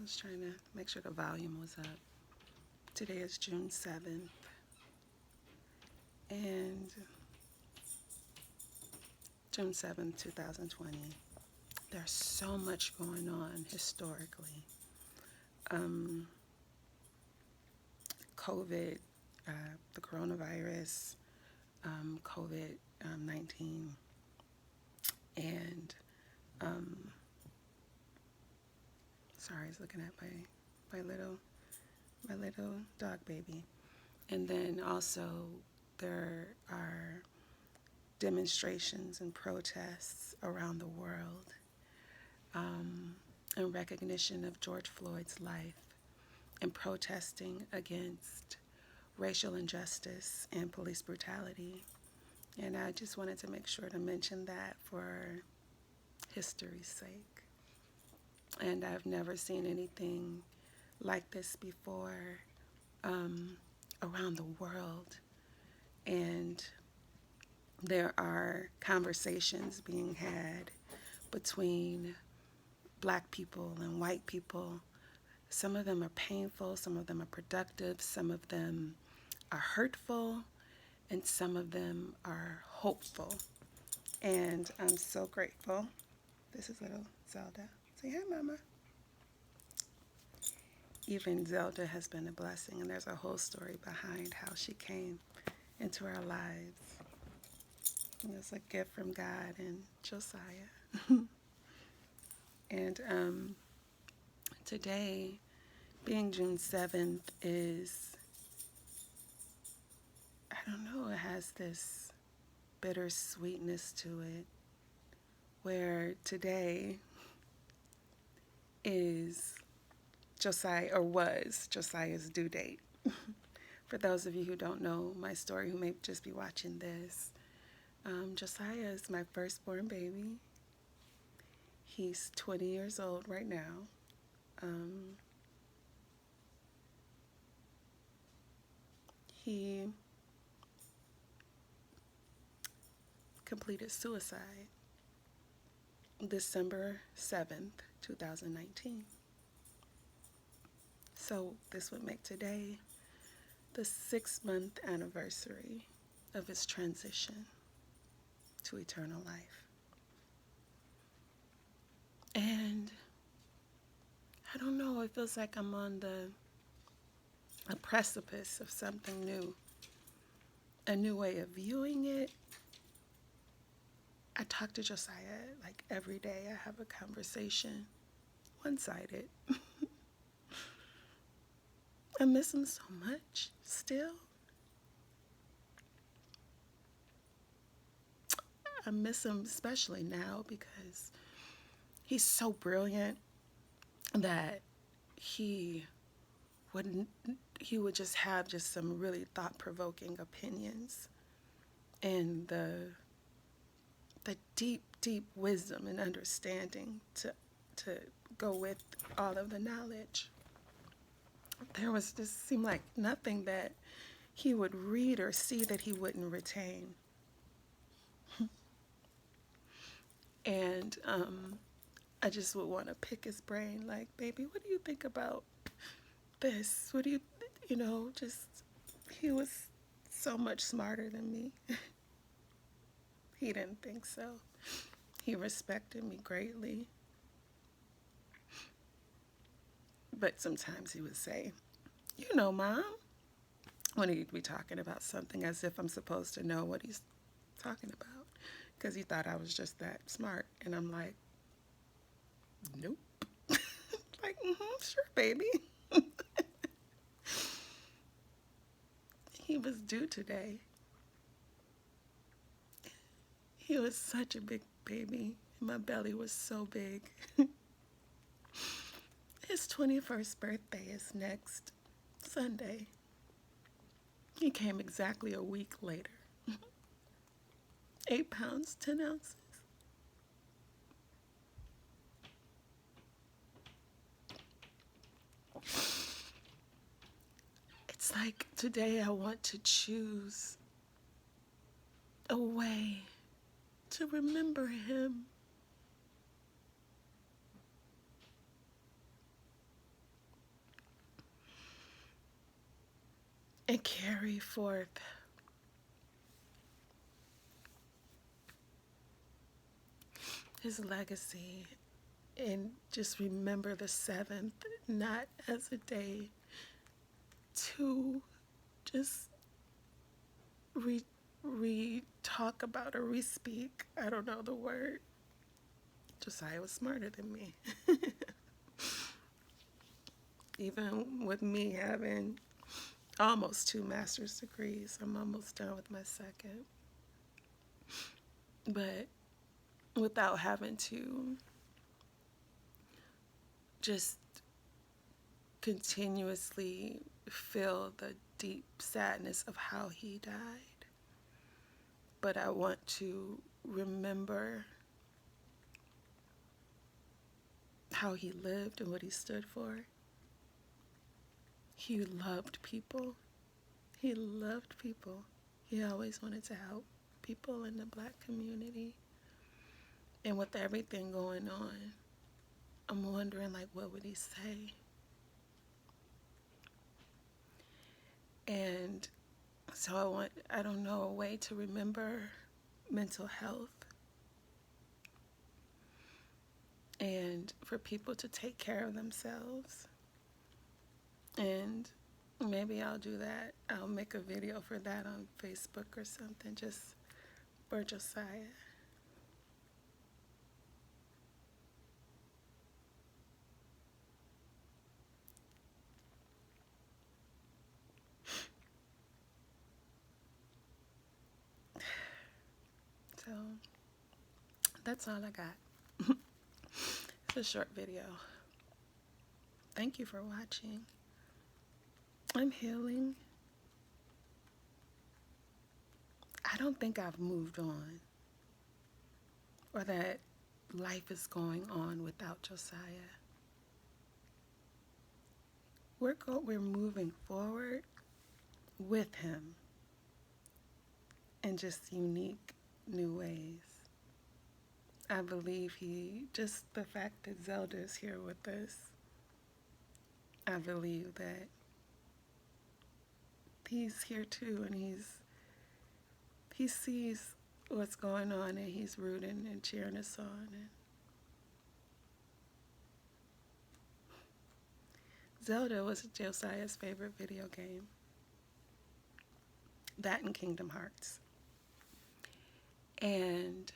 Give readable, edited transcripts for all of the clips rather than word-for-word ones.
was trying to make sure the volume was up. Today is June 7th, and June 7th, 2020. There's so much going on historically. Um, COVID, the coronavirus, COVID 19, and sorry, I was looking at my little dog baby. And then also there are demonstrations and protests around the world in recognition of George Floyd's life and protesting against racial injustice and police brutality. And I just wanted to make sure to mention that for history's sake. And I've never seen anything like this before around the world. And there are conversations being had between black people and white people. Some of them are painful, some of them are productive, some of them are hurtful, and some of them are hopeful. And I'm so grateful. This is little Zelda. Say hi, Mama. Even Zelda has been a blessing, and there's a whole story behind how she came into our lives. And it's a gift from God and Josiah. And today, being June 7th, is, I don't know, it has this bittersweetness to it, where today is Josiah, or was Josiah's due date. For those of you who don't know my story, who may just be watching this, Josiah is my firstborn baby. He's 20 years old right now. He completed suicide December 7th, 2019. So this would make today the 6-month anniversary of his transition to eternal life. And I don't know, it feels like I'm on a precipice of something new, a new way of viewing it. I talk to Josiah like every day. I have a conversation, one-sided. I miss him so much still. I miss him especially now because he's so brilliant that he would just have just some really thought-provoking opinions, and the deep wisdom and understanding to go with all of the knowledge. There was just seemed like nothing that he would read or see that he wouldn't retain. And I just would want to pick his brain, like, baby, what do you think about this? What do you, just, he was so much smarter than me. He didn't think so. He respected me greatly. But sometimes he would say, Mom, when he'd be talking about something as if I'm supposed to know what he's talking about, because he thought I was just that smart. And I'm like, nope. Like, sure, baby. He was due today. He was such a big baby. My belly was so big. His 21st birthday is next Sunday. He came exactly a week later. 8 pounds, 10 ounces. It's like today I want to choose a way to remember him. and carry forth his legacy, and just remember the seventh not as a day to just talk about or re-speak. I don't know the word. Josiah was smarter than me. Even with me having almost 2 master's degrees, I'm almost done with my second. But without having to just continuously feel the deep sadness of how he died. But I want to remember how he lived and what he stood for. He loved people. He loved people. He always wanted to help people in the Black community. And with everything going on, I'm wondering, like, what would he say? And so I don't know, a way to remember mental health and for people to take care of themselves. And maybe I'll do that. I'll make a video for that on Facebook or something, just for Josiah. So that's all I got. It's a short video. Thank you for watching. I'm healing. I don't think I've moved on, or that life is going on without Josiah. We're moving forward with him in just unique new ways. I believe just the fact that Zelda is here with us, I believe that he's here too, and he sees what's going on, and he's rooting and cheering us on. And Zelda was Josiah's favorite video game. That and Kingdom Hearts. And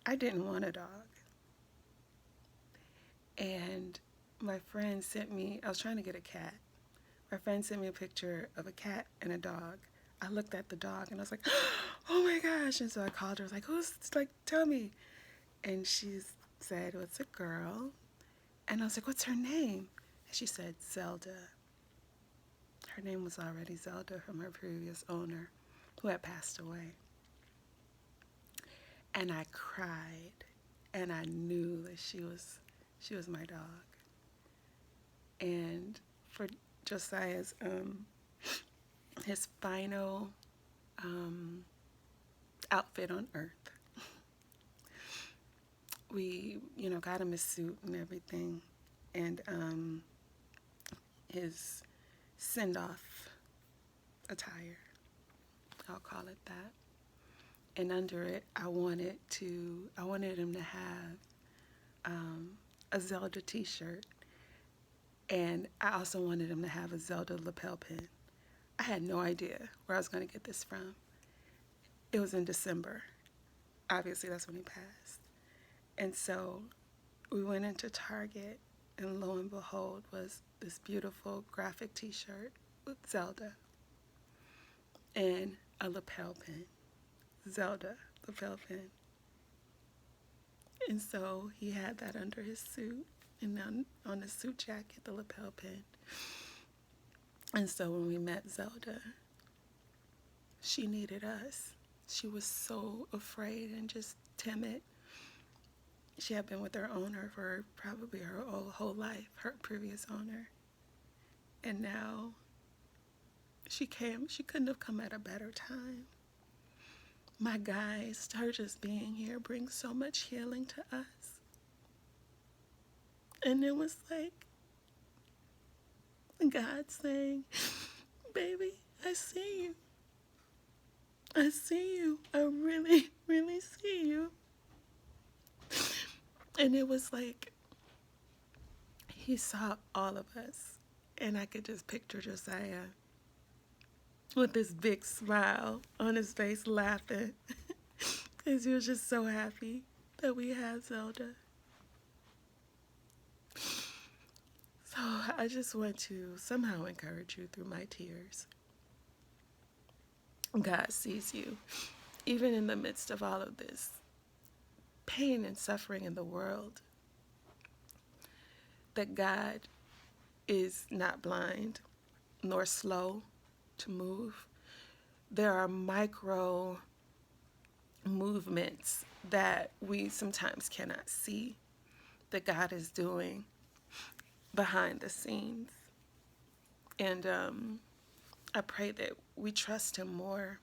I didn't want a dog. And my friend sent me, I was trying to get a cat. My friend sent me a picture of a cat and a dog. I looked at the dog and I was like, oh my gosh. And so I called her, I was like, tell me. And she said, well, it's a girl. And I was like, what's her name? And she said, Zelda. Her name was already Zelda from her previous owner, who had passed away. And I cried, and I knew that she was my dog. And for Josiah's his final outfit on Earth, we got him his suit and everything, and his send-off attire, I'll call it that. And under it, I wanted him to have a Zelda t-shirt, and I also wanted him to have a Zelda lapel pin. I had no idea where I was going to get this from. It was in December. Obviously, that's when he passed. And so we went into Target, and lo and behold was this beautiful graphic t-shirt with Zelda and a lapel pin. Zelda lapel pin. And so he had that under his suit, and on the suit jacket, the lapel pin. And so when we met Zelda, she needed us. She was so afraid and just timid. She had been with her owner for probably her whole life, her previous owner. And now she couldn't have come at a better time. My guys, her just being here brings so much healing to us. And it was like God saying, baby, I see you. I see you. I really, really see you. And it was like he saw all of us. And I could just picture Josiah with this big smile on his face laughing because he was just so happy that we had Zelda. So I just want to somehow encourage you through my tears. God sees you, even in the midst of all of this pain and suffering in the world, that God is not blind nor slow to move. There are micro movements that we sometimes cannot see that God is doing behind the scenes. And I pray that we trust him more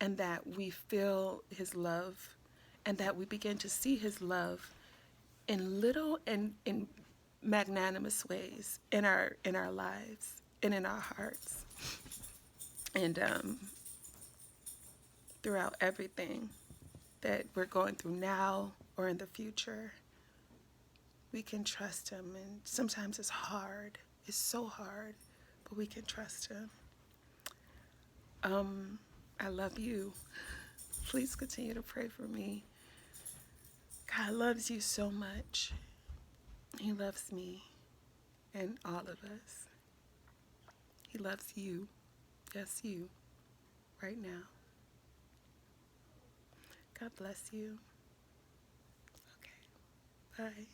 and that we feel his love and that we begin to see his love in little and in magnanimous ways in our lives and in our hearts and throughout everything that we're going through now or in the future. We can trust him, and sometimes it's hard. It's so hard, but we can trust him. I love you. Please continue to pray for me. God loves you so much. He loves me and all of us. He loves you. Yes, you. Right now. God bless you. Okay. Bye.